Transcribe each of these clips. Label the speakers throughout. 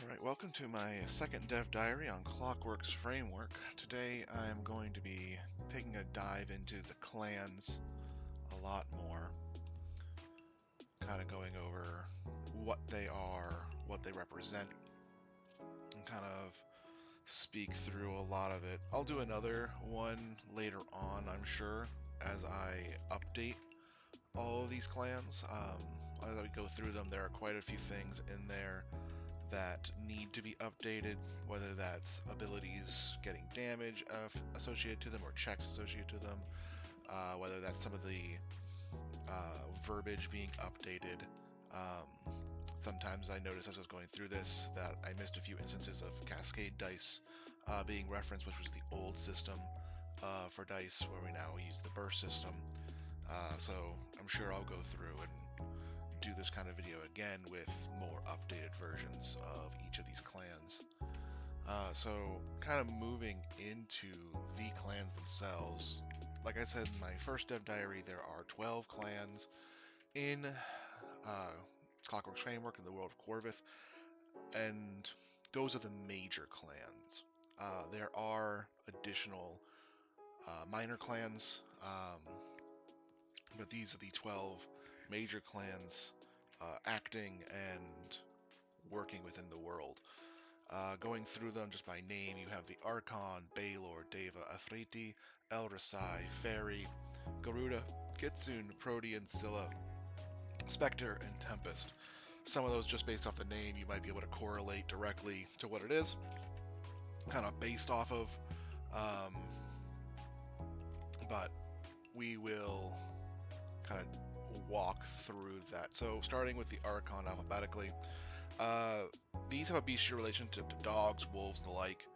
Speaker 1: Alright, welcome to my second dev diary on Clockworks framework. Today I'm going to be taking a dive into the clans a lot more, kind of going over what they are, what they represent, and kind of speak through a lot of it. I'll do another one later on, I'm sure, as I update all of these clans. As I go through them, there are quite a few things in there that need to be updated, whether that's abilities getting damage associated to them or checks associated to them, whether that's some of the verbiage being updated. Sometimes I noticed as I was going through this that I missed a few instances of cascade dice being referenced, which was the old system for dice, where we now use the burst system. So I'm sure I'll go through and do this kind of video again with more updated versions of each of these clans. So kind of moving into the clans themselves. Like I said in my first dev diary, there are 12 clans in Clockworks Framework in the world of Corvith, and those are the major clans. There are additional minor clans, but these are the 12 major clans acting and working within the world. Going through them just by name, you have the Archon, Baylor, Deva, Afriti, El Rasai, Fairy, Garuda, Kitsune, Protean, Scylla, Spectre, and Tempest. Some of those, just based off the name, you might be able to correlate directly to what it is, kind of based off of. But we will kind of walk through that. So starting with the Archon alphabetically, these have a bestial relationship to dogs, wolves, and the like.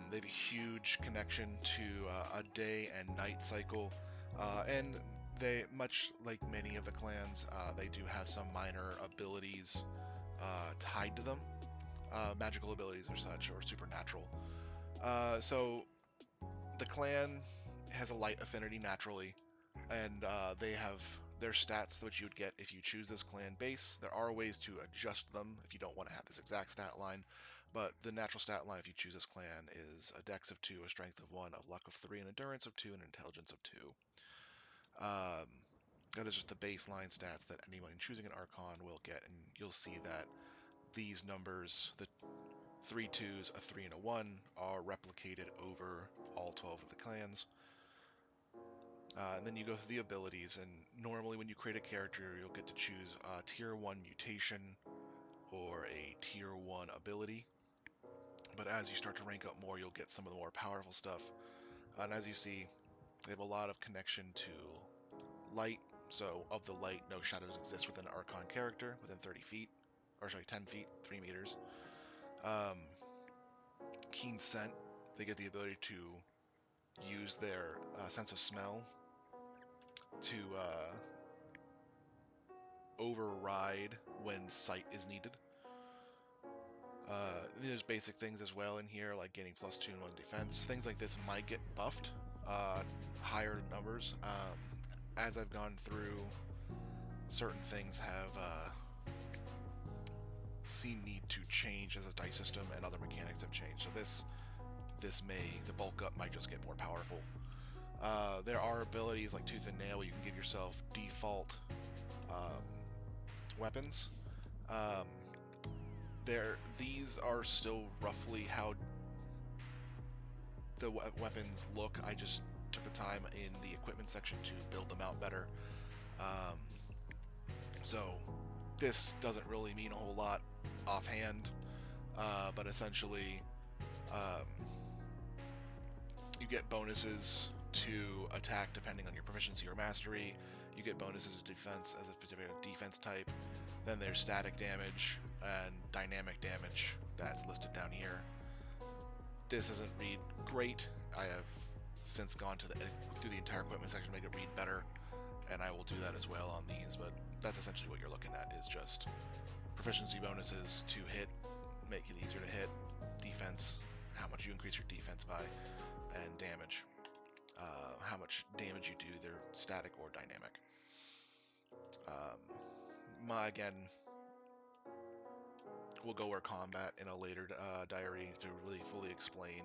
Speaker 1: They have a huge connection to a day and night cycle, and they, much like many of the clans, they do have some minor abilities tied to them, magical abilities or such, or supernatural. So the clan has a light affinity naturally, and they have their stats which you would get if you choose this clan base. There are ways to adjust them if you don't want to have this exact stat line, but the natural stat line if you choose this clan is a dex of 2, a strength of 1, a luck of 3, an endurance of 2, and an intelligence of 2. That is just the baseline stats that anyone choosing an Archon will get, and you'll see that these numbers, the 3 2s, a 3, and a 1, are replicated over all 12 of the clans. And then you go through the abilities, and normally when you create a character, you'll get to choose a Tier 1 mutation or a Tier 1 ability. But as you start to rank up more, you'll get some of the more powerful stuff. And as you see, they have a lot of connection to light. So of the light, no shadows exist within an Archon character within 30 feet. Or sorry, 10 feet, 3 meters. Keen scent, they get the ability to use their sense of smell to override when sight is needed. There's basic things as well in here, like gaining +2 and 1 defense. Things like this might get buffed, higher numbers. As I've gone through, certain things have seen need to change as a dice system, and other mechanics have changed. So the bulk up might just get more powerful. There are abilities like Tooth and Nail. You can give yourself default weapons. These are still roughly how the weapons look. I just took the time in the equipment section to build them out better. So this doesn't really mean a whole lot offhand, but essentially you get bonuses to attack depending on your proficiency or mastery. You get bonuses to defense as a particular defense type. Then there's static damage and dynamic damage that's listed down here. This doesn't read great. I have since gone through the entire equipment section to make it read better, and I will do that as well on these, but that's essentially what you're looking at, is just proficiency bonuses to hit, make it easier to hit, defense, how much you increase your defense by, and damage. How much damage you do, either static or dynamic. Again, we'll go over combat in a later diary to really fully explain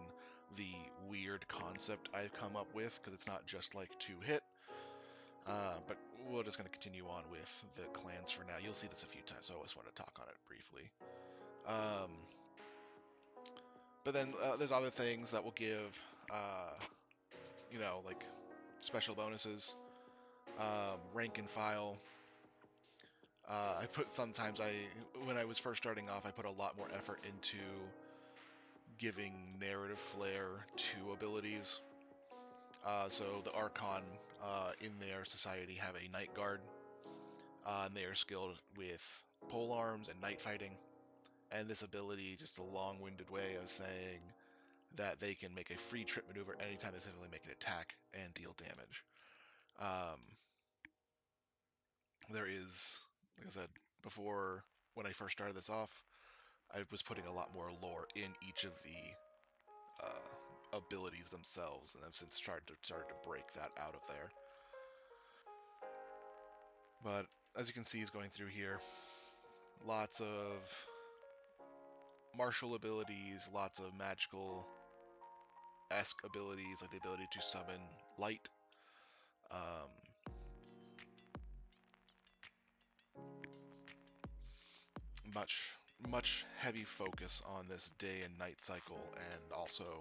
Speaker 1: the weird concept I've come up with, because it's not just like 2-hit. But we're just going to continue on with the clans for now. You'll see this a few times, so I always want to talk on it briefly. But then there's other things that will give, like special bonuses, rank and file. When I was first starting off, I put a lot more effort into giving narrative flair to abilities. So the Archon in their society have a Night Guard, and they are skilled with pole arms and night fighting. And this ability, just a long-winded way of saying that they can make a free trip maneuver anytime they simply make an attack and deal damage. There is, like I said before, when I first started this off, I was putting a lot more lore in each of the abilities themselves, and I've since started to break that out of there. But as you can see, he's going through here. Lots of martial abilities, lots of magical-esque abilities, like the ability to summon light. Much heavy focus on this day and night cycle, and also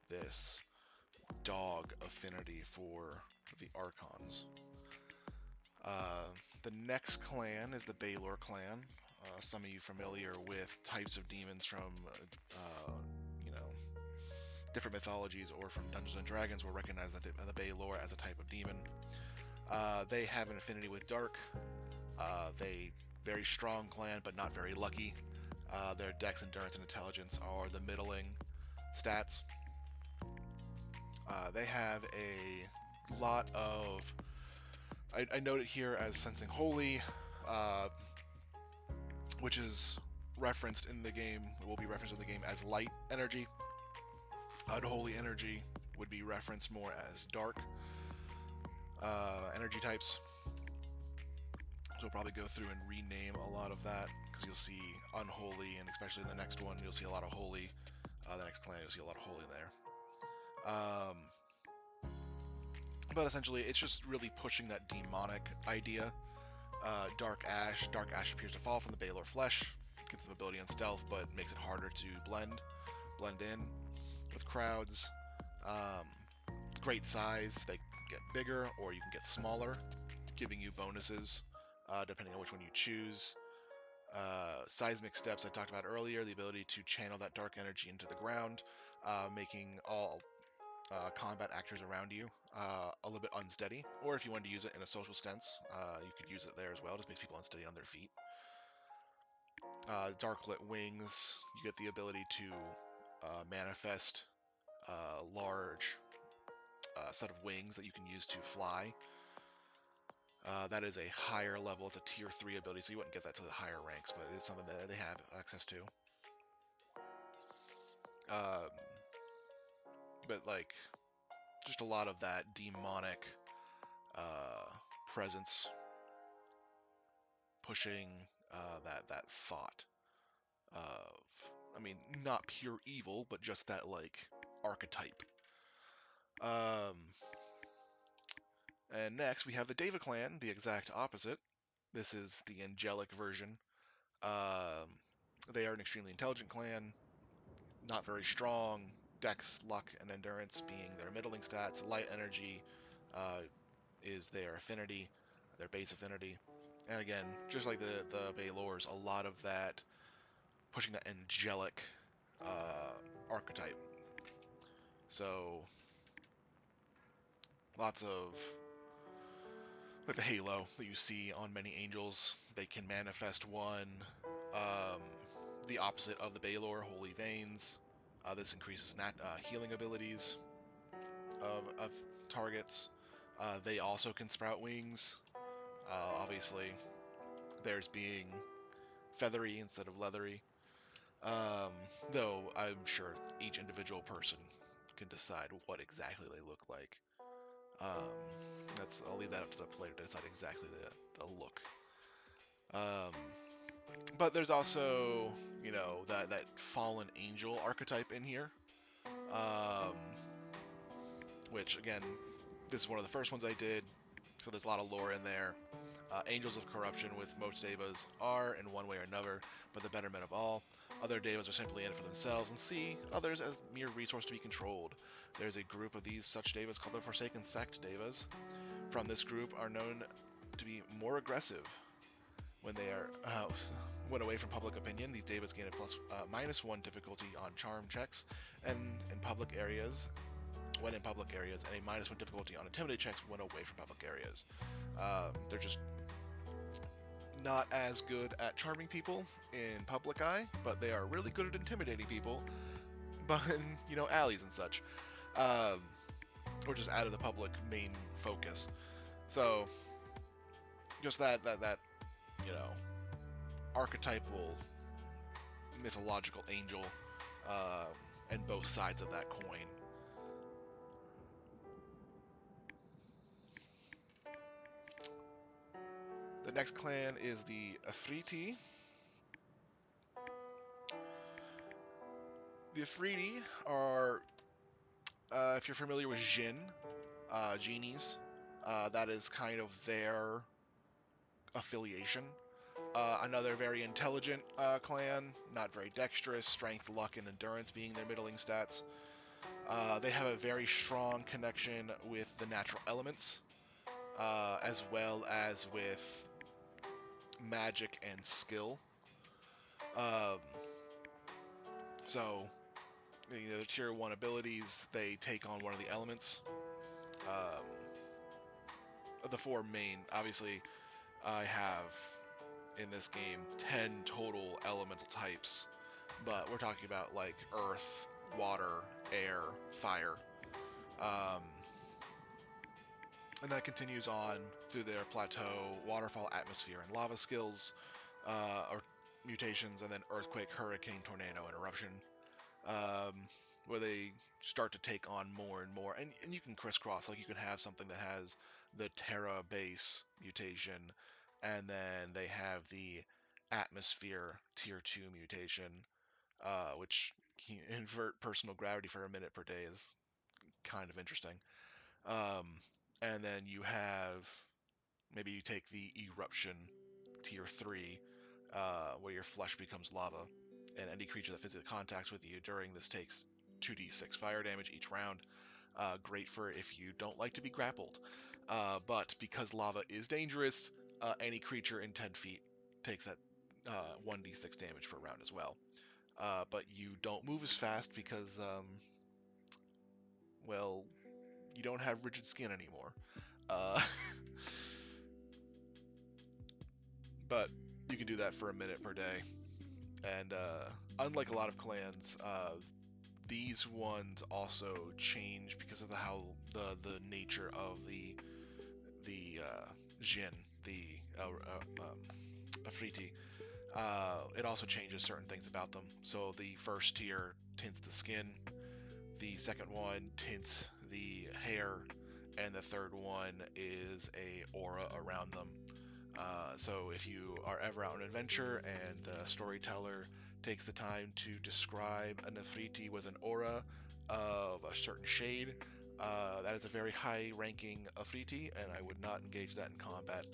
Speaker 1: this dog affinity for the Archons. The next clan is the Baelor clan. Some of you familiar with types of demons from, different mythologies or from Dungeons and Dragons will recognize the Baelor as a type of demon. They have an affinity with dark. They very strong clan, but not very lucky. Their dex, endurance, and intelligence are the middling stats. They have a lot of... I note it here as sensing holy, which is referenced in the game, will be referenced in the game as light energy. Unholy energy would be referenced more as dark energy types. So we'll probably go through and rename a lot of that, because you'll see unholy, and especially in the next one, you'll see a lot of holy. The next clan, you'll see a lot of holy there. But essentially, it's just really pushing that demonic idea. Dark Ash appears to fall from the Baelor flesh, gets the ability on stealth, but makes it harder to blend in with crowds. Great size, they get bigger, or you can get smaller, giving you bonuses depending on which one you choose. Seismic steps I talked about earlier, the ability to channel that dark energy into the ground, making all combat actors around you a little bit unsteady, or if you wanted to use it in a social stance, you could use it there as well. It just makes people unsteady on their feet. Darklit wings, you get the ability to manifest a large set of wings that you can use to fly. That is a higher level, it's a tier 3 ability, so you wouldn't get that to the higher ranks, but it is something that they have access to. But like, just a lot of that demonic presence, pushing that thought of, not pure evil, but just that like archetype. And next we have the Deva clan, the exact opposite. This is the angelic version. They are an extremely intelligent clan, not very strong. Dex, luck, and endurance being their middling stats. Light energy is their affinity, their base affinity. And again, just like the Baelors, a lot of that pushing that angelic archetype. So lots of like the halo that you see on many angels. They can manifest one. The opposite of the Baelor, holy veins. This increases healing abilities of targets. They also can sprout wings. Obviously, theirs being feathery instead of leathery. Though I'm sure each individual person can decide what exactly they look like. I'll leave that up to the player to decide exactly the look. But there's also, that fallen angel archetype in here, um, which again, this is one of the first ones I did, so there's a lot of lore in there. Angels of corruption with most devas are, in one way or another, but the betterment of all. Other devas are simply in it for themselves and see others as mere resource to be controlled. There's a group of these such devas called the Forsaken Sect devas. From this group are known to be more aggressive. When they are when away from public opinion, these devas gain a -1 difficulty on charm checks, and in public areas, when in public areas, and a -1 difficulty on intimidate checks when away from public areas. They're just not as good at charming people in public eye, but they are really good at intimidating people, but in alleys and such, um, or just out of the public main focus. So just that you know archetypal mythological angel, um, and both sides of that coin. The next clan is the Afriti. The Afriti are, if you're familiar with Jinn, genies, that is kind of their affiliation. Another very intelligent clan, not very dexterous, strength, luck, and endurance being their middling stats. They have a very strong connection with the natural elements, as well as with magic and skill. Um, so, the tier 1 abilities, they take on one of the elements. Um, of the 4 main, obviously, I have in this game 10 total elemental types, but we're talking about like earth, water, air, fire. Um, and that continues on through their plateau, waterfall, atmosphere, and lava skills, or mutations, and then earthquake, hurricane, tornado, and eruption, um, where they start to take on more and more. And you can crisscross, like you can have something that has the Terra base mutation, and then they have the atmosphere tier 2 mutation, which can invert personal gravity for a minute per day is kind of interesting. Um, and then you have, maybe you take the eruption tier 3, where your flesh becomes lava, and any creature that physically contacts with you during this takes 2d6 fire damage each round. Great for if you don't like to be grappled. But because lava is dangerous, any creature in 10 feet takes that 1d6 damage per round as well. But you don't move as fast because, well, you don't have rigid skin anymore. Uh, but you can do that for a minute per day. And unlike a lot of clans, these ones also change because of the nature of the Jinn, the Afriti. It also changes certain things about them. So the first tier tints the skin, the second one tints the hair, and the third one is a aura around them. So if you are ever out on an adventure and the storyteller takes the time to describe a Nefertiti with an aura of a certain shade, that is a very high-ranking Afriti, and I would not engage that in combat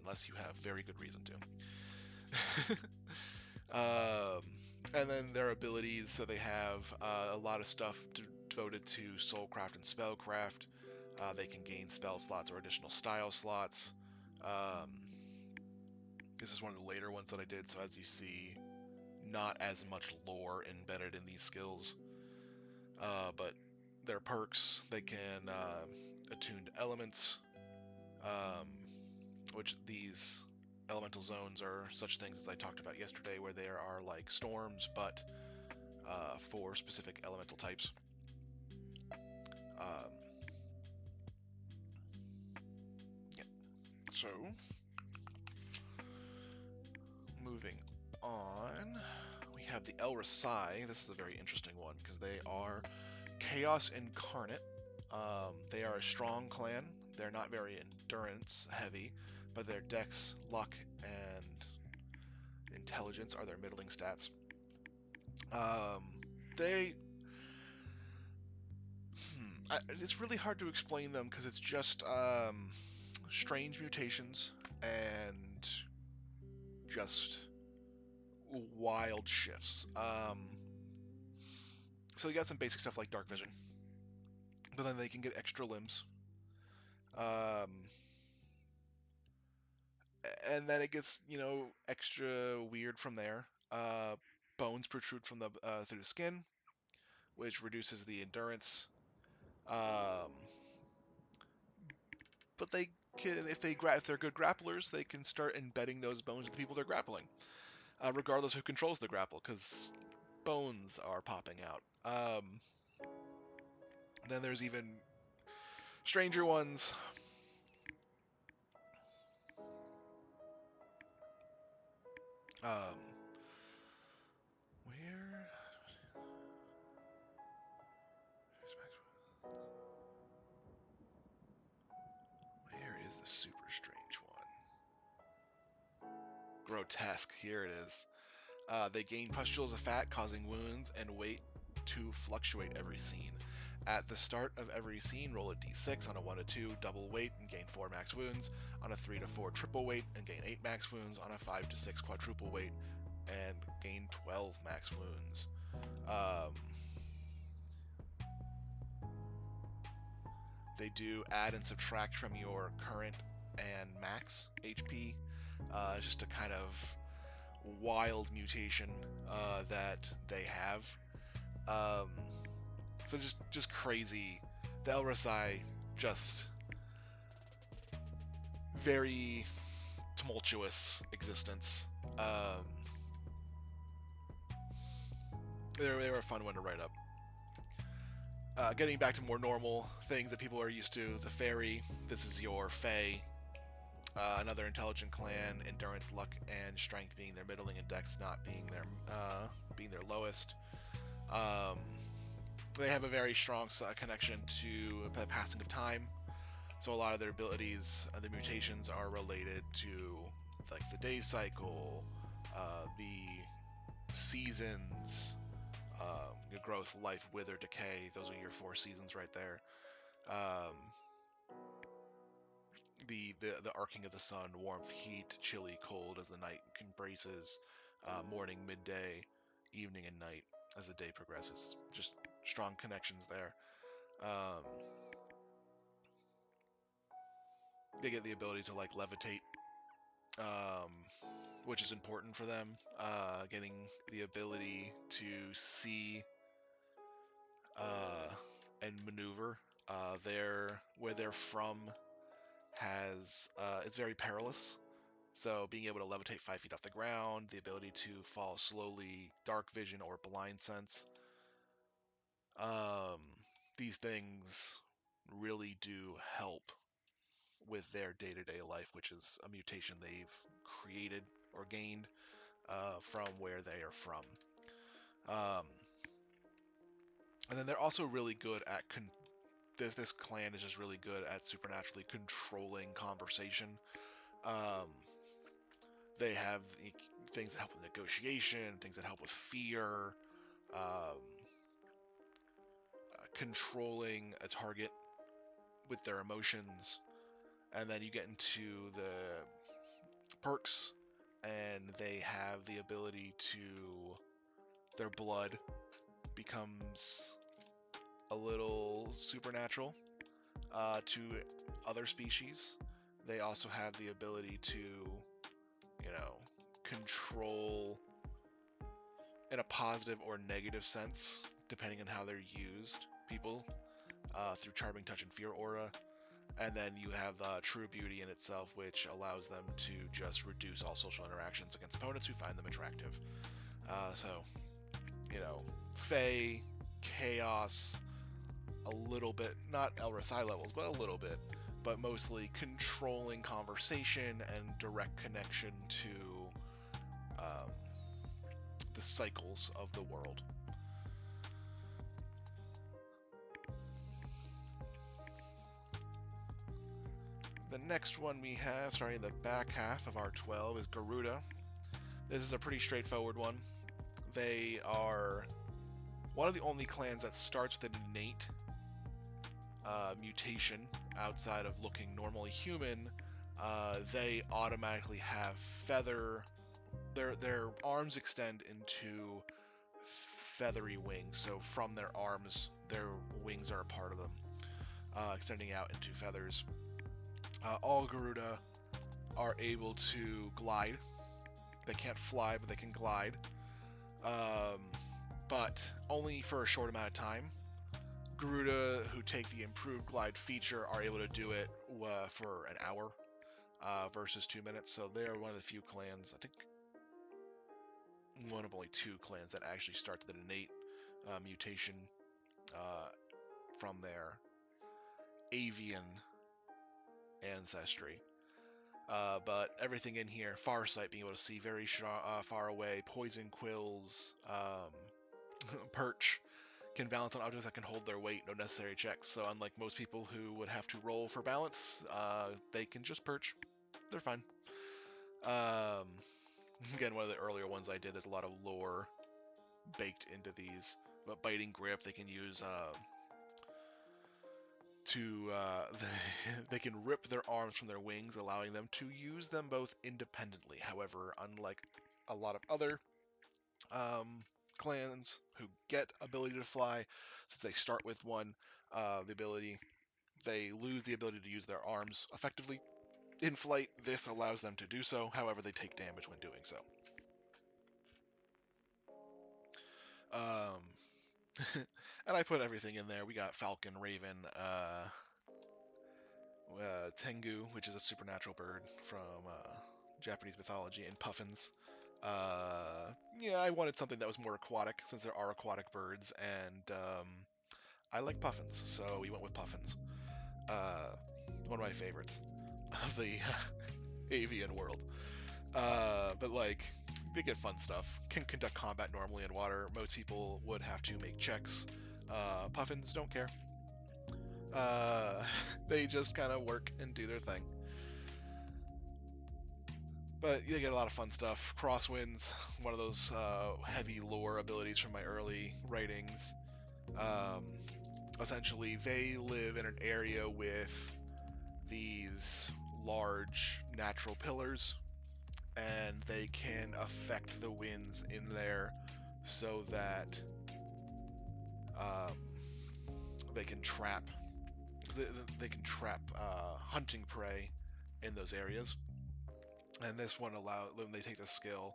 Speaker 1: unless you have very good reason to. um, and then their abilities, so they have a lot of stuff devoted to soulcraft and spellcraft. They can gain spell slots or additional style slots. Um, this is one of the later ones that I did, so as you see, not as much lore embedded in these skills. But their perks, they can attune to elements, um, which these elemental zones are such things as I talked about yesterday, where there are like storms, but for specific elemental types. Um, yeah. So, moving on, we have the El Rasai. This is a very interesting one because they are Chaos Incarnate. They are a strong clan. They're not very endurance heavy, but their dex, luck, and intelligence are their middling stats. They it's really hard to explain them because it's just strange mutations and just wild shifts. So you got some basic stuff like dark vision, but then they can get extra limbs. And then it gets, extra weird from there. Bones protrude from the through the skin, which reduces the endurance. Um, but they can, if they're good grapplers, they can start embedding those bones into people they're grappling, regardless who controls the grapple, because bones are popping out. Then there's even stranger ones. Um, where? Where is the super strange one? Grotesque. Here it is. They gain pustules of fat, causing wounds and weight to fluctuate every scene. At the start of every scene, roll a d6 on a 1 to 2 double weight and gain 4 max wounds, on a 3 to 4 triple weight and gain 8 max wounds, on a 5 to 6 quadruple weight and gain 12 max wounds. They do add and subtract from your current and max HP. Just a kind of wild mutation that they have. So just crazy. The Elrasai, just very tumultuous existence. They were a fun one to write up. Getting back to more normal things that people are used to, the fairy. This is your fae. Another intelligent clan, endurance, luck, and strength being their middling, and dex not being their lowest. They have a very strong connection to the passing of time. So a lot of their abilities, the mutations are related to like the day cycle, the seasons, your growth, life, wither, decay. Those are your 4 seasons right there. The arcing of the sun, warmth, heat, chilly, cold as the night embraces, morning, midday, evening, and night as the day progresses. Just strong connections there. They get the ability to like levitate, which is important for them. Getting the ability to see and maneuver. Where they're from it's very perilous. So being able to levitate 5 feet off the ground, the ability to fall slowly, dark vision or blind sense. These things really do help with their day-to-day life, which is a mutation they've created or gained from where they are from. And then they're also really good at this clan is just really good at supernaturally controlling conversation. They have things that help with negotiation, things that help with fear, controlling a target with their emotions. And then you get into the perks, and they have the ability to, their blood becomes a little supernatural to other species. They also have the ability to, control in a positive or negative sense, depending on how they're used, people through Charming Touch and Fear Aura. And then you have True Beauty in itself, which allows them to just reduce all social interactions against opponents who find them attractive. Fae, Chaos, a little bit, not Elrasai levels, but a little bit, but mostly controlling conversation and direct connection to the cycles of the world. The next one we have, starting in the back half of our 12, is Garuda. This is a pretty straightforward one. They are one of the only clans that starts with an innate mutation outside of looking normally human. They automatically have feather. Their arms extend into feathery wings, so from their arms, their wings are a part of them, extending out into feathers. All Garuda are able to glide. They can't fly, but they can glide. But only for a short amount of time. Garuda who take the improved glide feature are able to do it for an hour versus 2 minutes. So they're one of the few clans, I think one of only 2 clans that actually start with an innate mutation from their avian ancestry. But everything in here, Farsight, being able to see very far away, poison quills, perch, can balance on objects that can hold their weight, no necessary checks. So unlike most people who would have to roll for balance, they can just perch. They're fine. Again, one of the earlier ones I did, there's a lot of lore baked into these. But biting grip, they can use they can rip their arms from their wings, allowing them to use them both independently. However, unlike a lot of other clans who get ability to fly, since they start with one, they lose the ability to use their arms effectively in flight. This allows them to do so. However, they take damage when doing so. And I put everything in there. We got Falcon, Raven, Tengu, which is a supernatural bird from Japanese mythology, and puffins. Yeah, I wanted something that was more aquatic, since there are aquatic birds, and I like puffins, so we went with puffins. One of my favorites of the avian world. But like, they get fun stuff. Can conduct combat normally in water. Most people would have to make checks. Puffins don't care. They just kind of work and do their thing. But you get a lot of fun stuff. Crosswinds, one of those heavy lore abilities from my early writings. Essentially, they live in an area with these large natural pillars, and they can affect the winds in there so that they can trap hunting prey in those areas. And this one when they take the skill,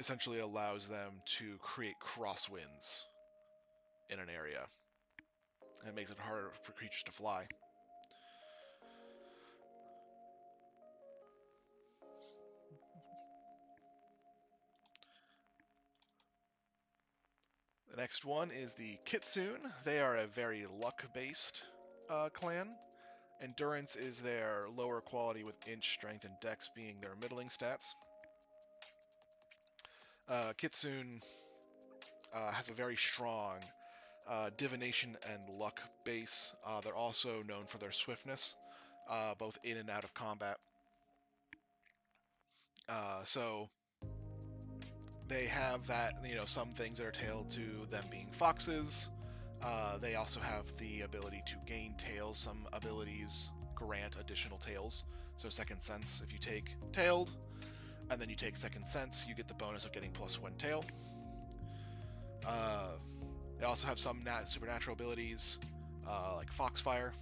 Speaker 1: essentially allows them to create crosswinds in an area. And it makes it harder for creatures to fly. The next one is the Kitsune. They are a very luck-based clan. Endurance is their lower quality, with inch, strength, and dex being their middling stats. Kitsune has a very strong divination and luck base. They're also known for their swiftness, both in and out of combat. So they have that, some things that are tailored to them being foxes. They also have the ability to gain tails. Some abilities grant additional tails. So Second Sense, if you take Tailed, and then you take Second Sense, you get the bonus of getting +1 tail. They also have some supernatural abilities, like Foxfire.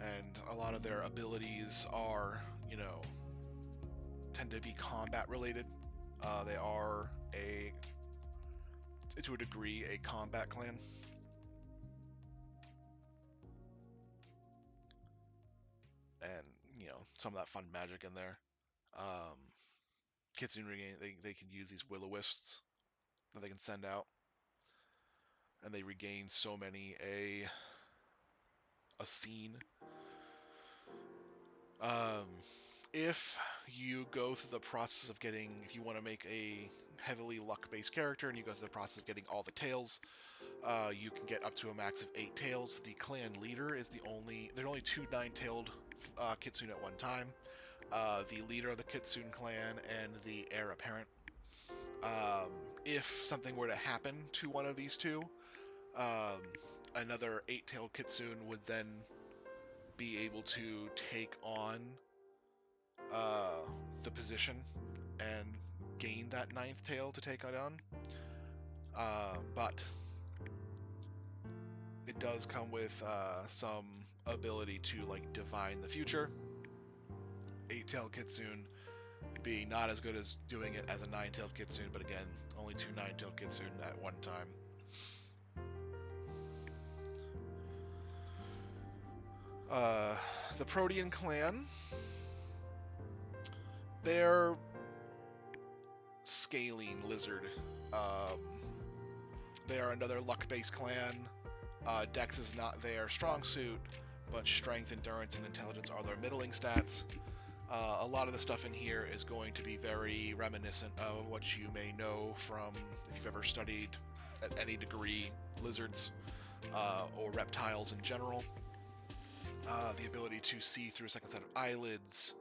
Speaker 1: And a lot of their abilities are, tend to be combat related. They are to a degree, a combat clan. And, some of that fun magic in there. Kitsune regain, they can use these will-o-wisps that they can send out. And they regain so many a scene. If you go through the process of if you want to make a heavily luck-based character, and you go through the process of getting all the tails, You can get up to a max of 8 tails. The clan leader is there's only 2 9-tailed kitsune at one time. The leader of the kitsune clan and the heir apparent. If something were to happen to one of these two, another 8-tailed kitsune would then be able to take on the position and gain that 9th tail to take it on. But it does come with some ability to like divine the future. 8-tailed kitsune being not as good as doing it as a 9-tailed kitsune, but again, only 2 9-tailed kitsune at one time. The Protean clan, they're scaling lizard. They are another luck-based clan. Dex is not their strong suit, but strength, endurance, and intelligence are their middling stats. A lot of the stuff in here is going to be very reminiscent of what you may know from, if you've ever studied at any degree, lizards or reptiles in general. The ability to see through a second set of eyelids,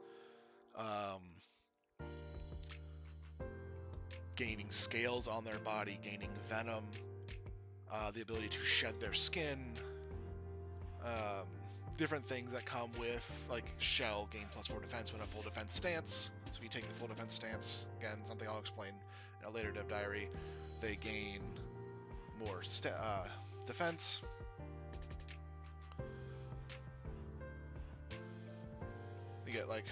Speaker 1: gaining scales on their body, gaining venom, the ability to shed their skin, different things that come with, like shell, gain +4 defense when a full defense stance. So if you take the full defense stance, again, something I'll explain in a later dev diary, they gain more defense. You get like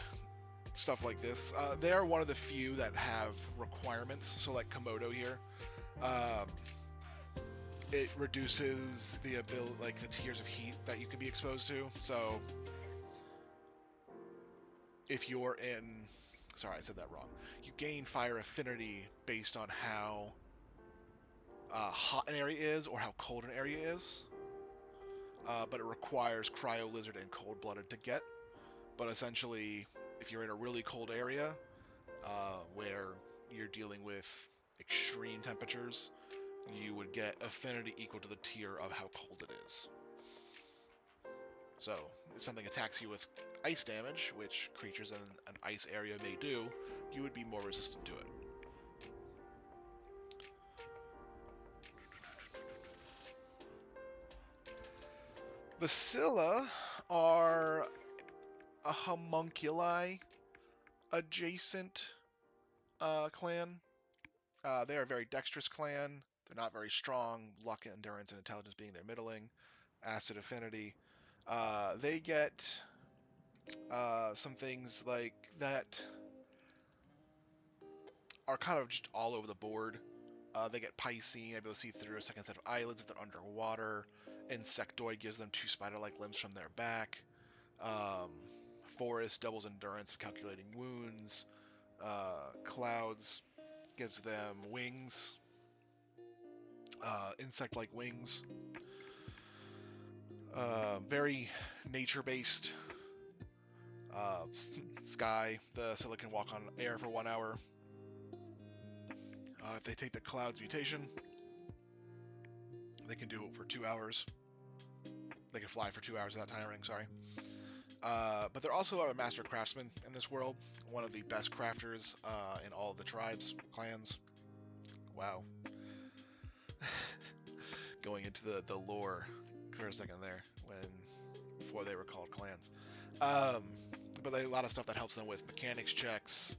Speaker 1: stuff like this. They are one of the few that have requirements. So like Komodo here, it reduces the ability, like the tiers of heat that you can be exposed to. So if you're in, sorry, I said that wrong. You gain fire affinity based on how hot an area is or how cold an area is. But it requires cryo lizard and cold blooded to get. But essentially, if you're in a really cold area where you're dealing with extreme temperatures, you would get affinity equal to the tier of how cold it is. So, if something attacks you with ice damage, which creatures in an ice area may do, you would be more resistant to it. The Scylla are a homunculi adjacent clan. They are a very dexterous clan. They're not very strong. Luck, endurance, and intelligence being their middling. Acid affinity. They get some things like that are kind of just all over the board. They get Piscine, able to see through a second set of eyelids if they're underwater. Insectoid gives them 2 spider-like limbs from their back. Forest doubles endurance of calculating wounds. Clouds gives them wings. Insect-like wings. Very nature-based. Sky, the Scylla can walk on air for 1 hour. If they take the Clouds mutation, they can do it for 2 hours. They can fly for 2 hours without tiring, sorry. But they're also a master craftsman in this world. One of the best crafters in all of the tribes, clans. Wow. Going into the lore for a second there, before they were called clans. But a lot of stuff that helps them with mechanics checks.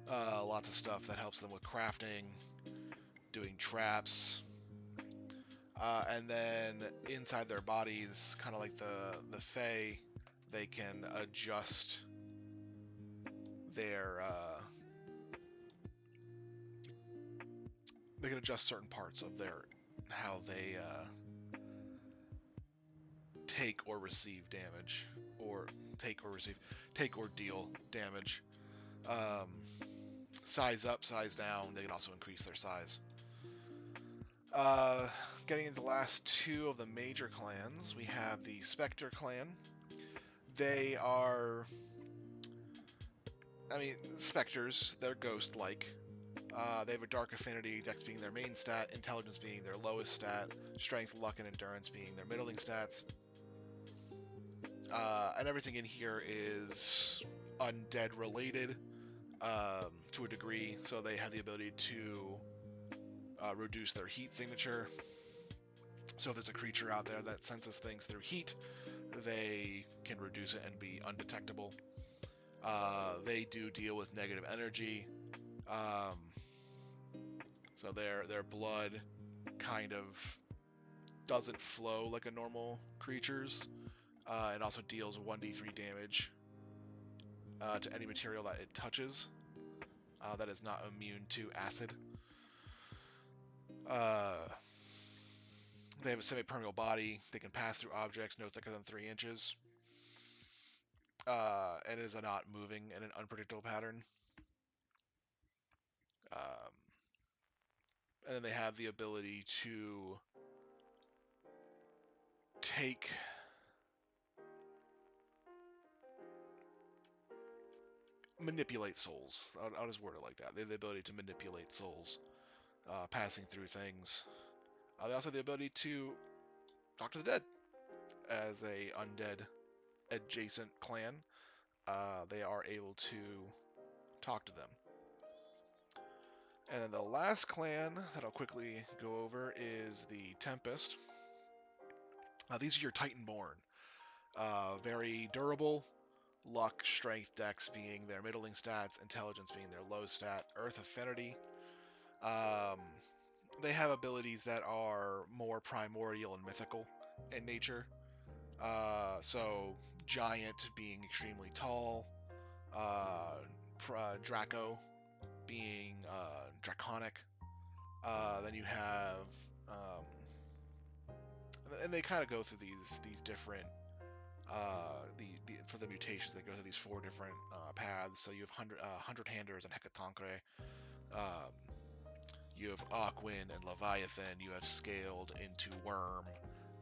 Speaker 1: Lots of stuff that helps them with crafting, doing traps. And then inside their bodies, kind of like the Fae, they can adjust their they can adjust certain parts of their how they take or receive damage, or take or deal damage. Size up, size down. They can also increase their size. Getting into the last 2 of the major clans, we have the Spectre clan. They are, I mean, specters. They're ghost-like. They have a dark affinity, dex being their main stat, intelligence being their lowest stat, strength, luck, and endurance being their middling stats. And everything in here is undead related to a degree, so they have the ability to reduce their heat signature. So if there's a creature out there that senses things through heat, they can reduce it and be undetectable. They do deal with negative energy, so their blood kind of doesn't flow like a normal creature's. It also deals 1d3 damage to any material that it touches that is not immune to acid. They have a semi-permeable body. They can pass through objects no thicker than 3 inches. And is not moving in an unpredictable pattern. And then they have the ability to manipulate souls. I'll just word it like that. They have the ability to manipulate souls, passing through things. They also have the ability to talk to the dead as a undead adjacent clan. They are able to talk to them. And then the last clan that I'll quickly go over is the Tempest. These are your Titanborn. Very durable. Luck, strength, dex being their middling stats, intelligence being their low stat, earth affinity. They have abilities that are more primordial and mythical in nature. So, giant being extremely tall, Draco being draconic. Then you have, and they kind of go through these different for the mutations, they go through these 4 different paths. So you have hundred handers and Hecatoncre. Um, you have Aquin and Leviathan. You have Scaled into Worm,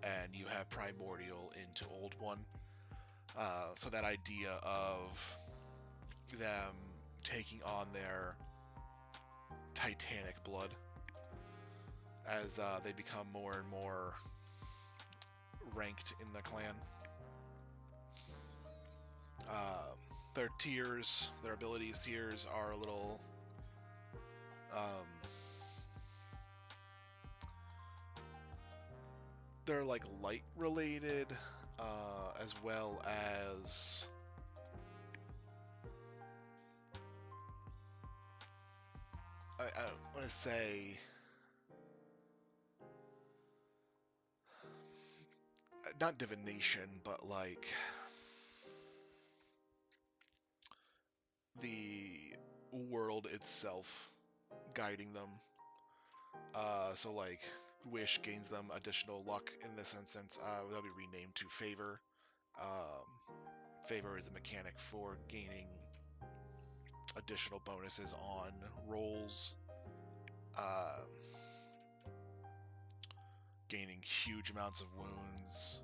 Speaker 1: and you have Primordial into Old One. So that idea of them taking on their titanic blood as they become more and more ranked in the clan. Their tiers, their abilities tiers are a little they're like light related, as well as I want to say not divination, but like the world itself guiding them. So like Wish gains them additional luck in this instance. They'll be renamed to Favor. Favor is the mechanic for gaining additional bonuses on rolls, gaining huge amounts of wounds,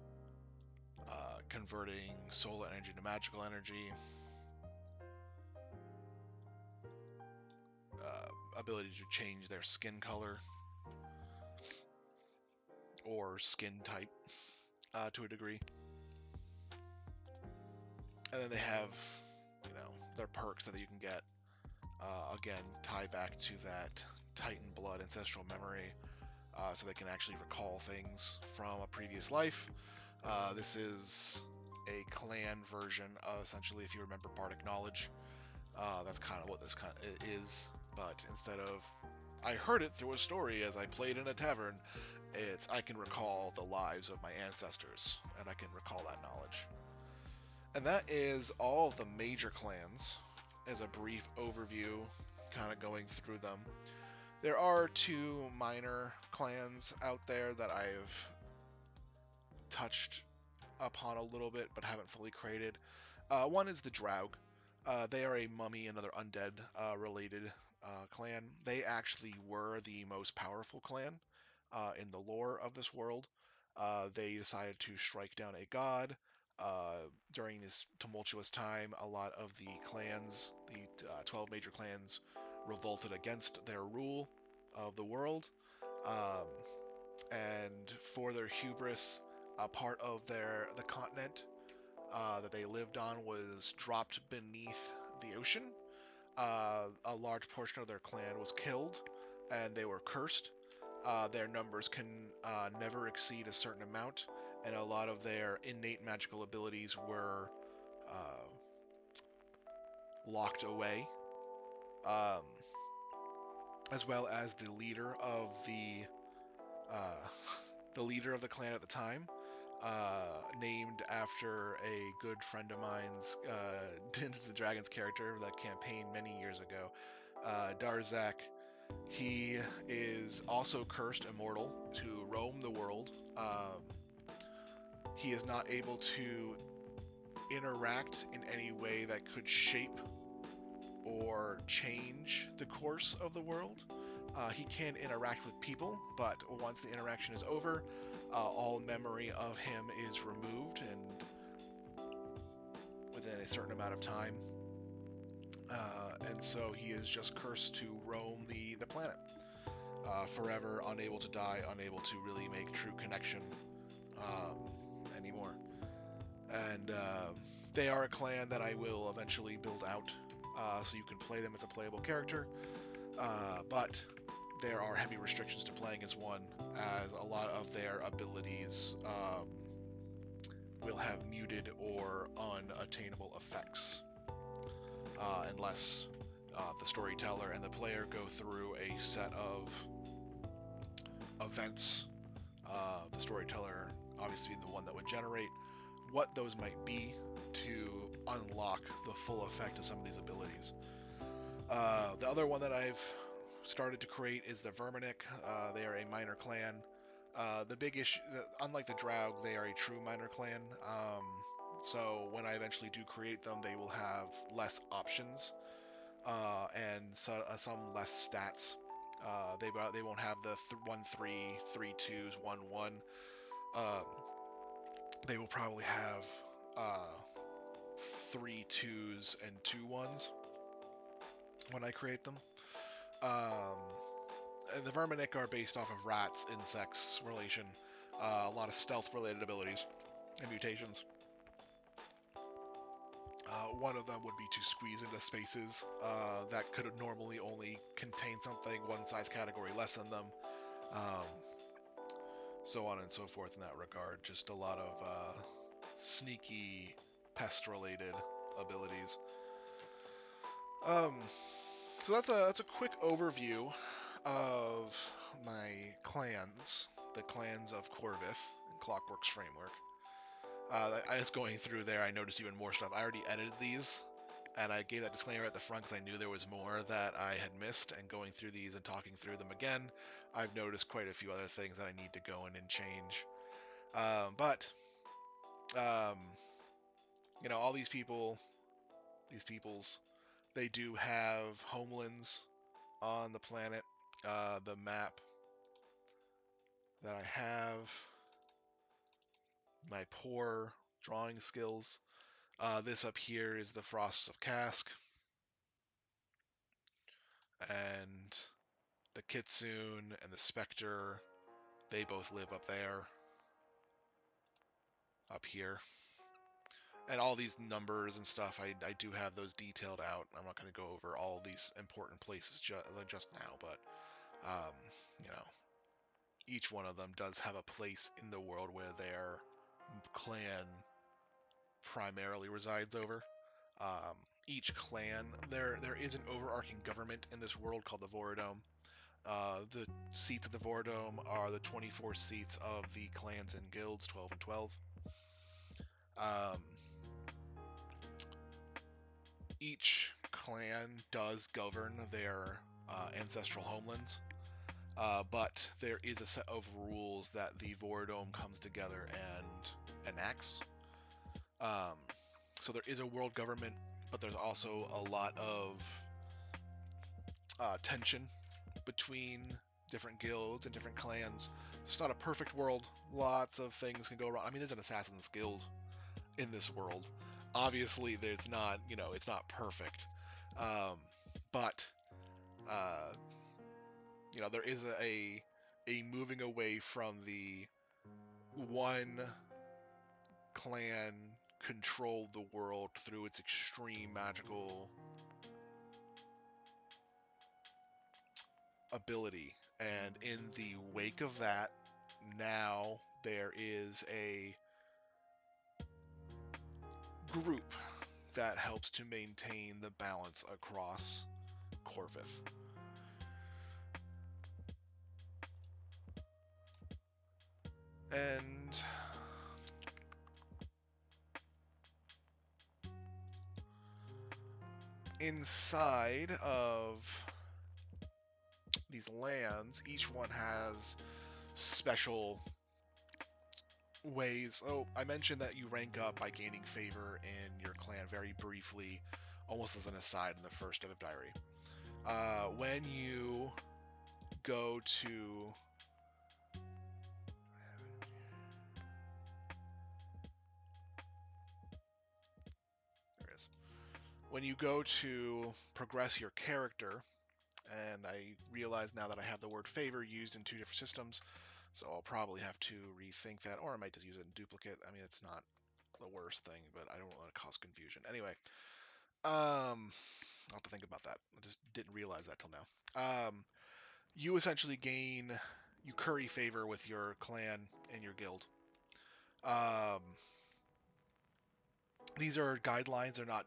Speaker 1: converting soul energy to magical energy, ability to change their skin color or skin type to a degree. And then they have, their perks that you can get. Again, tie back to that Titan blood ancestral memory, so they can actually recall things from a previous life. This is a clan version of, essentially, if you remember Bardic Knowledge. That's kind of what this kind of is, but instead of I heard it through a story as I played in a tavern, it's I can recall the lives of my ancestors, and I can recall that knowledge. And that is all the major clans, as a brief overview, kind of going through them. There are 2 minor clans out there that I've touched upon a little bit, but haven't fully created. One is the Draug. They are a mummy and other undead related clan. They actually were the most powerful clan in the lore of this world. They decided to strike down a god. During this tumultuous time, a lot of the clans, the 12 major clans, revolted against their rule of the world. Um, and for their hubris, a part of the continent that they lived on was dropped beneath the ocean. A large portion of their clan was killed, and they were cursed. Their numbers can never exceed a certain amount, and a lot of their innate magical abilities were uh, locked away, um, as well as uh, the leader of the clan at the time, named after a good friend of mine's, Din's the Dragon's character that campaigned many years ago, Darzak. He is also cursed immortal to roam the world. He is not able to interact in any way that could shape or change the course of the world. He can interact with people, but once the interaction is over, all memory of him is removed, and within a certain amount of time. And so he is just cursed to roam the planet, forever, unable to die, unable to really make true connection anymore. And they are a clan that I will eventually build out, so you can play them as a playable character. But there are heavy restrictions to playing as one, as a lot of their abilities will have muted or unattainable effects, unless the storyteller and the player go through a set of events. The storyteller obviously being the one that would generate what those might be to unlock the full effect of some of these abilities. The other one that I've started to create is the Verminic. They are a minor clan. The big issue, unlike the Draug, they are a true minor clan. So when I eventually do create them, they will have less options and some less stats. They won't have the 1-3, 3-2s, 1-1. Um, they will probably have 3-2s and 2-1s when I create them. And the Verminic are based off of rats, insects relation, a lot of stealth related abilities and mutations. One of them would be to squeeze into spaces that could normally only contain something one size category less than them. Um, so on and so forth in that regard. Just a lot of sneaky pest related abilities. Um, so that's a quick overview of my clans, the clans of Corvith and Clockworks framework. I was going through there, I noticed even more stuff. I already edited these, and I gave that disclaimer at the front because I knew there was more that I had missed, and going through these and talking through them again, I've noticed quite a few other things that I need to go in and change. But um, all these peoples, they do have homelands on the planet. The map that I have, my poor drawing skills. This up here is the Frosts of Cask, and the Kitsune and the Spectre, they both live up there, up here. And all these numbers and stuff, I do have those detailed out. I'm not going to go over all these important places just now, but um, you know, each one of them does have a place in the world where their clan primarily resides over. Um, each clan, there is an overarching government in this world called the Vorodome. The seats of the Vorodome are the 24 seats of the clans and guilds, 12 and 12. Um, each clan does govern their ancestral homelands, but there is a set of rules that the Vorodome comes together and enacts. Um, so there is a world government, but there's also a lot of tension between different guilds and different clans. It's not a perfect world. Lots of things can go wrong. I mean, there's an assassin's guild in this world. Obviously, it's not perfect. But There is a moving away from the one clan controlled the world through its extreme magical ability, and in the wake of that, now there is a group that helps to maintain the balance across Corvith. And inside of these lands, each one has special ways. Oh, I mentioned that you rank up by gaining favor in your clan very briefly, almost as an aside in the first Dev Diary. When you go to there it is. When you go to progress your character, and I realize now that I have the word favor used in two different systems, so I'll probably have to rethink that, or I might just use it in duplicate. I mean, it's not the worst thing, but I don't want to cause confusion. Anyway, I'll have to think about that. I just didn't realize that till now. You essentially you curry favor with your clan and your guild. Um, these are guidelines. They're not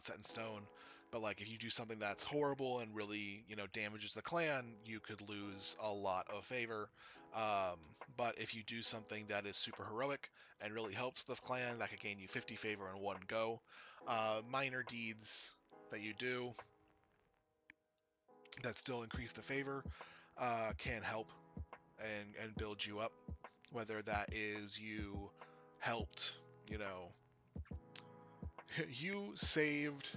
Speaker 1: set in stone. But like, if you do something that's horrible and really, damages the clan, you could lose a lot of favor. Um, but if you do something that is super heroic and really helps the clan, that could gain you 50 favor in one go. Minor deeds that you do that still increase the favor can help and build you up. Whether that is you helped, you saved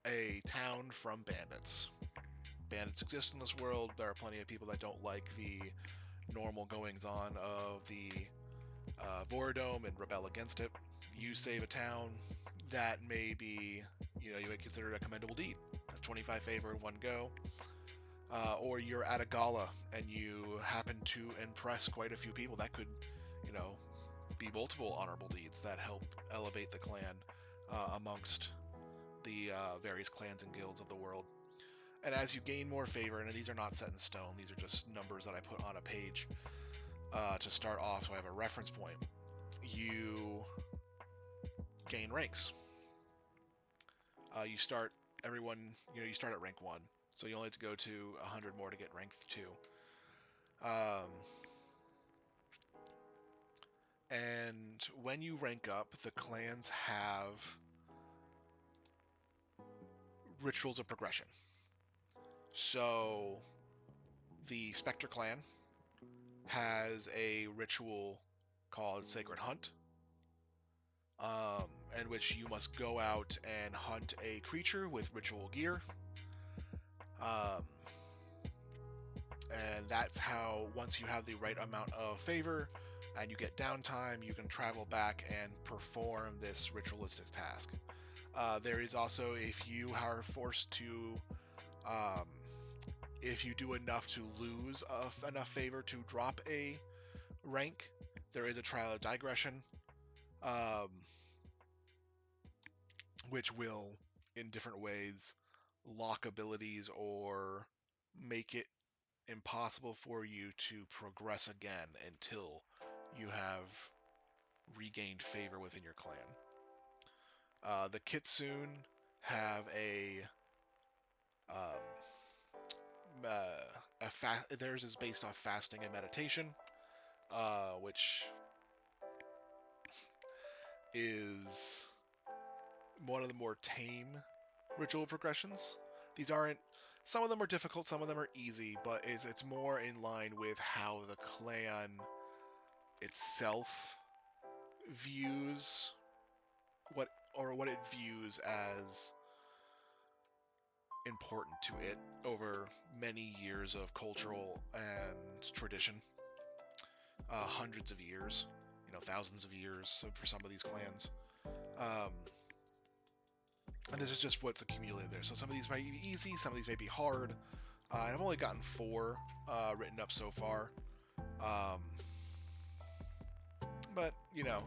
Speaker 1: a town from bandits. Bandits exist in this world. There are plenty of people that don't like the normal goings on of the Voradome and rebel against it. You save a town, that may be, you may consider it a commendable deed. That's 25 favor in one go. Or you're at a gala and you happen to impress quite a few people. That could, be multiple honorable deeds that help elevate the clan amongst the various clans and guilds of the world. And as you gain more favor, and these are not set in stone, these are just numbers that I put on a page to start off, so I have a reference point. You gain ranks. You start you start at rank 1, so you only have to go to 100 more to get rank 2. And when you rank up, the clans have rituals of progression. So the Spectre clan has a ritual called Sacred Hunt, in which you must go out and hunt a creature with ritual gear. And that's how, once you have the right amount of favor and you get downtime, you can travel back and perform this ritualistic task. There is also, if you are forced to, if you do enough to lose enough favor to drop a rank, there is a trial of digression, which will, in different ways, lock abilities or make it impossible for you to progress again until you have regained favor within your clan. The Kitsune have theirs is based off fasting and meditation, which is one of the more tame ritual progressions. These aren't. Some of them are difficult, some of them are easy, but it's more in line with how the clan itself views what it views as important to it over many years of cultural and tradition, hundreds of years, thousands of years for some of these clans. and this is just what's accumulated there. So some of these might be easy, some of these may be hard. I've only gotten 4 written up so far, um, but you know,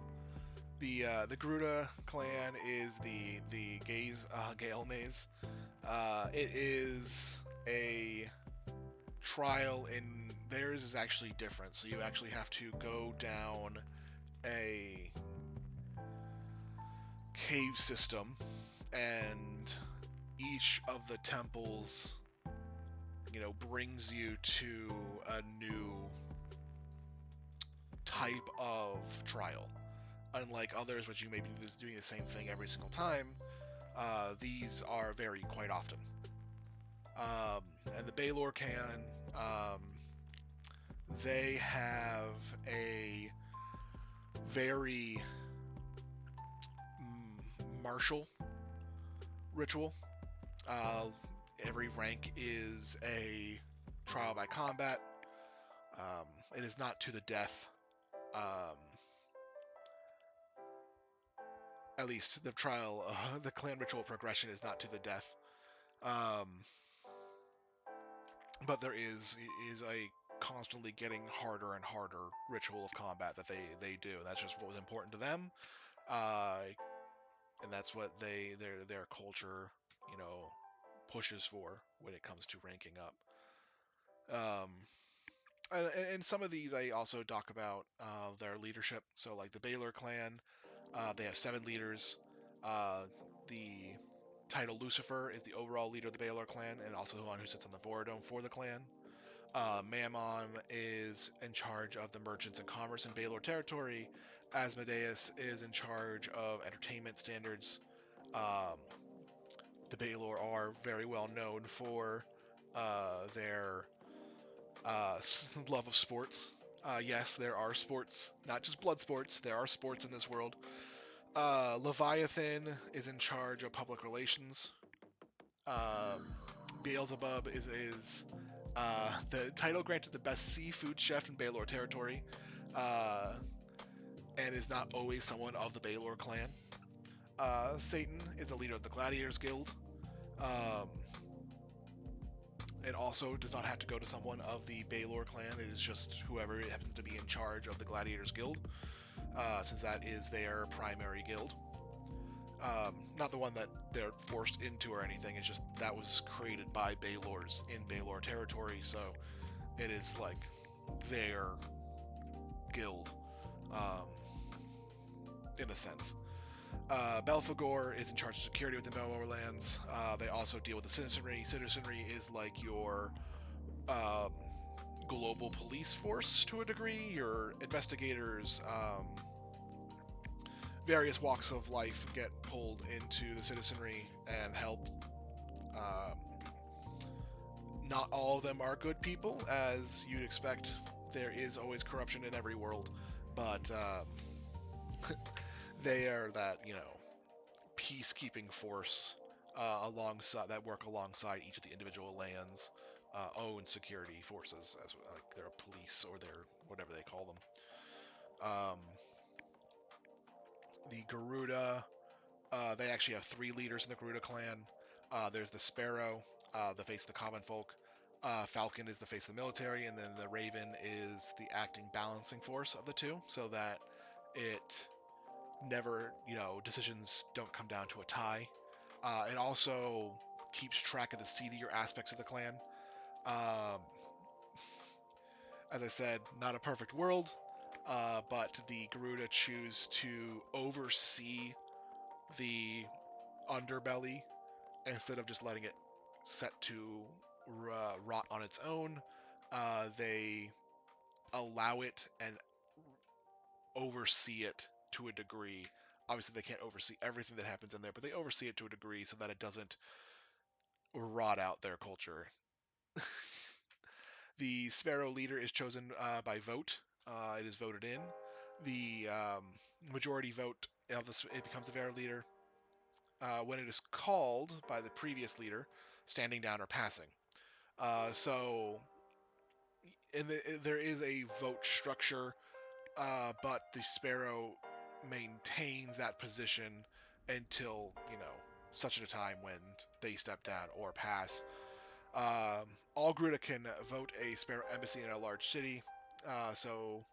Speaker 1: the Garuda clan is the Gale maze. It is a trial, in theirs is actually different. So you actually have to go down a cave system, and each of the temples, you know, brings you to a new type of trial. Unlike others, which you may be just doing the same thing every single time, these are vary quite often. And the Baylor can, um, they have a very martial ritual. Uh, every rank is a trial by combat. It is not to the death. Um, at least the trial, the clan ritual progression is not to the death. Um, but there is a constantly getting harder and harder ritual of combat that they do. That's just what was important to them, uh, and that's what their culture, you know, pushes for when it comes to ranking up. Um, and some of these I also talk about their leadership. So like the Baylor clan, they have 7 leaders. The title Lucifer is the overall leader of the Baylor clan, and also the one who sits on the Vorodome for the clan. Mammon is in charge of the merchants and commerce in Baylor territory. Asmodeus is in charge of entertainment standards. Um, the Baylor are very well known for their love of sports. Yes, there are sports, not just blood sports. There are sports in this world. Leviathan is in charge of public relations. Um, Beelzebub is the title granted the best seafood chef in Baylor territory, uh, and is not always someone of the Baylor clan. Satan is the leader of the Gladiators Guild. Um, it also does not have to go to someone of the Baylor clan. It is just whoever happens to be in charge of the Gladiators Guild, since that is their primary guild. Not the one that they're forced into or anything. It's just that was created by Baylor's in Baylor territory, so it is like their guild, um, in a sense. Belphegor is in charge of security within Belmore lands. They also deal with the citizenry. Citizenry is like your um, global police force to a degree. Your investigators, various walks of life get pulled into the citizenry and help. Um, Not all of them are good people, as you'd expect. There is always corruption in every world, but they are that, you know, peacekeeping force alongside that work alongside each of the individual lands' own security forces, as like their police or their whatever they call them. Um, the Garuda, they actually have 3 leaders in the Garuda clan. There's the Sparrow, the face of the common folk. Falcon is the face of the military, and then the Raven is the acting balancing force of the two, so that it never, you know, decisions don't come down to a tie. It also keeps track of the seedier aspects of the clan. Um, as I said, not a perfect world, but the Garuda choose to oversee the underbelly instead of just letting it set to rot on its own. They allow it and oversee it to a degree. Obviously, they can't oversee everything that happens in there, but they oversee it to a degree so that it doesn't rot out their culture. The Sparrow leader is chosen by vote. It is voted in. The majority vote of it becomes the Sparrow leader when it is called by the previous leader, standing down or passing. So there is a vote structure, but the Sparrow maintains that position until, you know, such a time when they step down or pass. All Garuda can vote a Sparrow embassy in a large city. So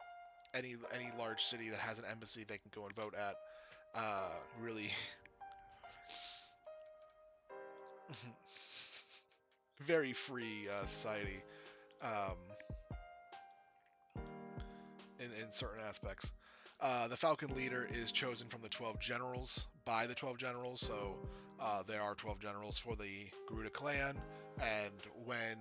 Speaker 1: any large city that has an embassy, they can go and vote at. Really, very free society um, in certain aspects. The Falcon leader is chosen from the 12 generals by the 12 generals, so there are 12 generals for the Garuda clan, and when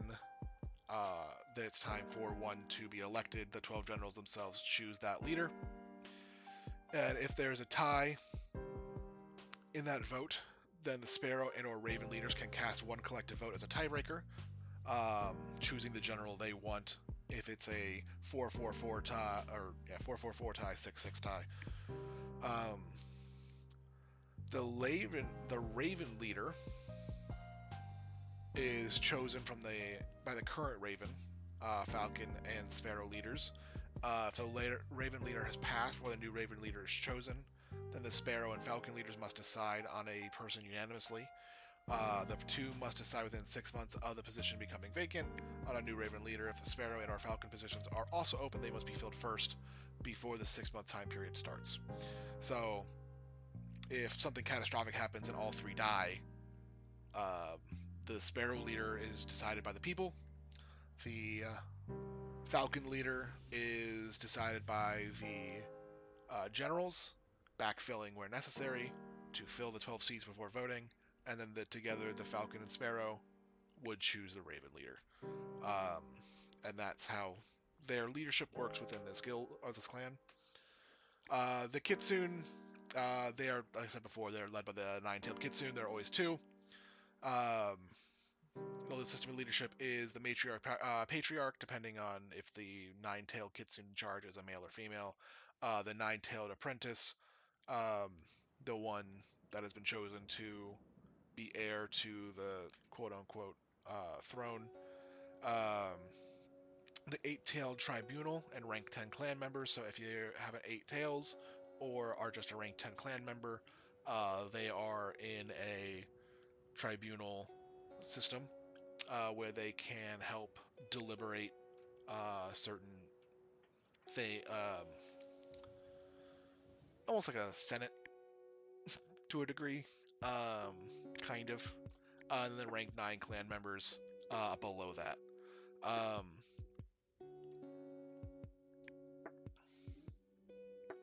Speaker 1: it's time for one to be elected, the 12 generals themselves choose that leader. And if there's a tie in that vote, then the Sparrow and or Raven leaders can cast one collective vote as a tiebreaker, choosing the general they want. If it's a 4-4-4 tie, or 4-4-4 tie, 6-6 tie, um, the Raven leader is chosen by the current Raven, Falcon, and Sparrow leaders. If the Raven leader has passed before the new Raven leader is chosen, then the Sparrow and Falcon leaders must decide on a person unanimously. The two must decide within 6 months of the position becoming vacant on a new Raven leader. If the Sparrow and or Falcon positions are also open, they must be filled first before the 6-month time period starts. So, if something catastrophic happens and all three die, uh, the Sparrow leader is decided by the people. The Falcon leader is decided by the generals, backfilling where necessary to fill the 12 seats before voting, and then together the Falcon and Sparrow would choose the Raven leader. Um, and that's how their leadership works within this guild or this clan. The Kitsune, they are, like I said before, they're led by the nine-tailed Kitsune. There are always two. Um, the system of leadership is the patriarch, depending on if the nine-tailed Kitsune in charge is a male or female. The nine-tailed apprentice, um, the one that has been chosen to be heir to the quote-unquote throne. Um, the eight-tailed tribunal and rank 10 clan members. So if you have an eight tails or are just a rank 10 clan member, they are in a tribunal system where they can help deliberate certain thing, almost like a senate to a degree, um, kind of. And then rank 9 clan members below that.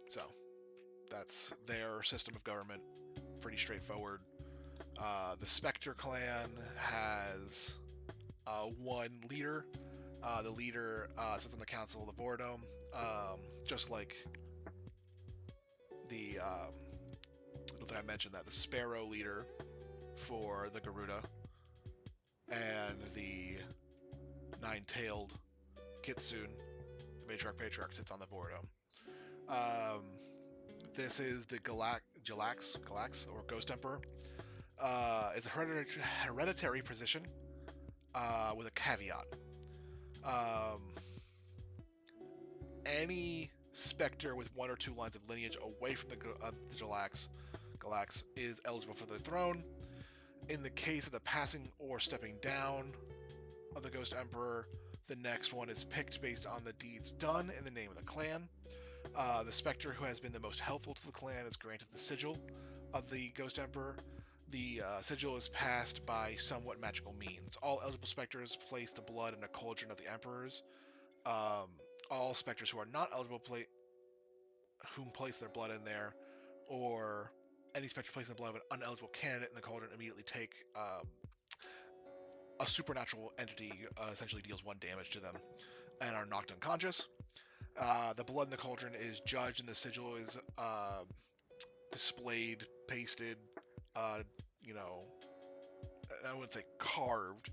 Speaker 1: So that's their system of government. Pretty straightforward. The Spectre clan has one leader. The leader sits on the Council of the Vordome, just like the I don't think I mentioned that the Sparrow leader for the Garuda and the nine-tailed Kitsune, the matriarch patriarch, sits on the Vordome. This is the Galax or Ghost Emperor. It's a hereditary position with a caveat. Um, any Spectre with one or two lines of lineage away from the Galax is eligible for the throne. In the case of the passing or stepping down of the Ghost Emperor, the next one is picked based on the deeds done in the name of the clan. The Spectre who has been the most helpful to the clan is granted the sigil of the Ghost Emperor. The sigil is passed by somewhat magical means. All eligible Spectres place the blood in a cauldron of the Emperors. All Spectres who are not eligible whom place their blood in there, or any Spectre placing the blood of an uneligible candidate in the cauldron immediately take a supernatural entity essentially deals 1 damage to them and are knocked unconscious. The blood in the cauldron is judged and the sigil is displayed, pasted, you know, I wouldn't say carved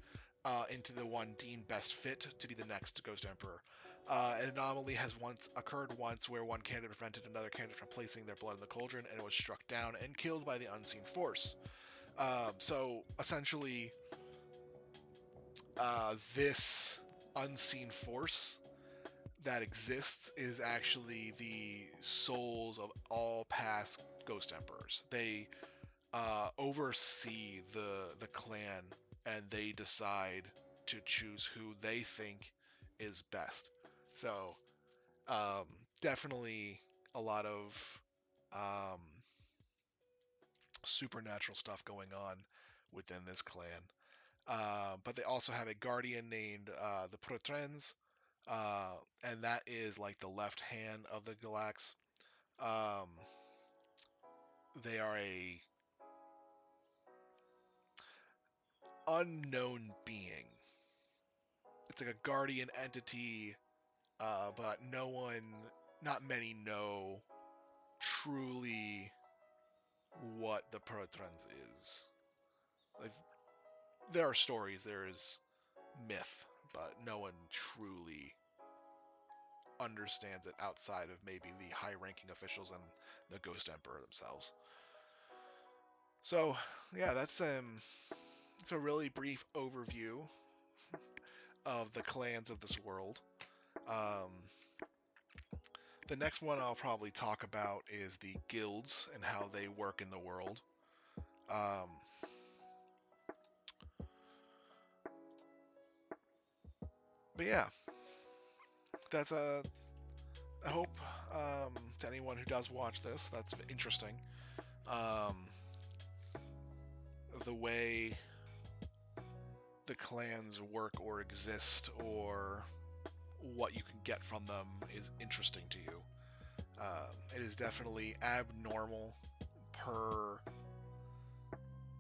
Speaker 1: into the one deemed best fit to be the next Ghost Emperor. An anomaly has occurred once where one candidate prevented another candidate from placing their blood in the cauldron and it was struck down and killed by the unseen force. So essentially, this unseen force that exists is actually the souls of all past Ghost Emperors. They oversee the clan, and they decide to choose who they think is best. So definitely a lot of um, supernatural stuff going on within this clan. But they also have a guardian named the Protrens, and that is like the left hand of the Galax. Um, they are a unknown being. It's like a guardian entity, but not many know truly what the Protrens is. Like there are stories, there is myth, but no one truly understands it outside of maybe the high-ranking officials and the Ghost Emperor themselves. So, yeah, it's a really brief overview of the clans of this world. Um, the next one I'll probably talk about is the guilds and how they work in the world. Um, but yeah, that's a. I hope to anyone who does watch this, that's interesting. Um, the way the clans work or exist, or what you can get from them, is interesting to you. It is definitely abnormal per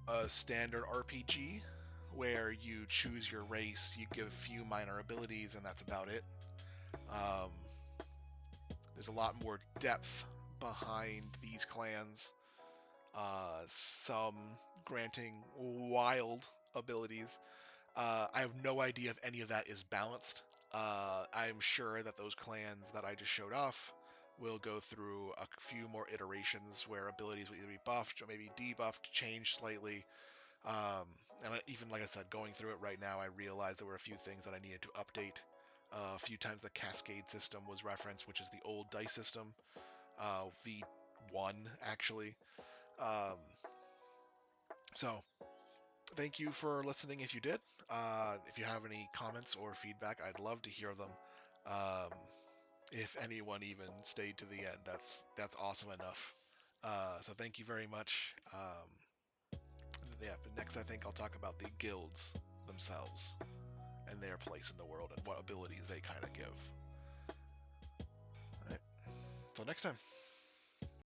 Speaker 1: a standard RPG, where you choose your race, you give a few minor abilities, and that's about it. Um, there's a lot more depth behind these clans, some granting wild abilities. I have no idea if any of that is balanced. I'm sure that those clans that I just showed off will go through a few more iterations where abilities will either be buffed or maybe debuffed, changed slightly. And even like I said, going through it right now, I realized there were a few things that I needed to update. A few times the cascade system was referenced, which is the old dice system, V1 actually. Um, so thank you for listening if you did. If you have any comments or feedback, I'd love to hear them. Um, if anyone even stayed to the end, that's awesome enough. So thank you very much. Yeah, but next I think I'll talk about the guilds themselves and their place in the world and what abilities they kind of give. All right, until next time.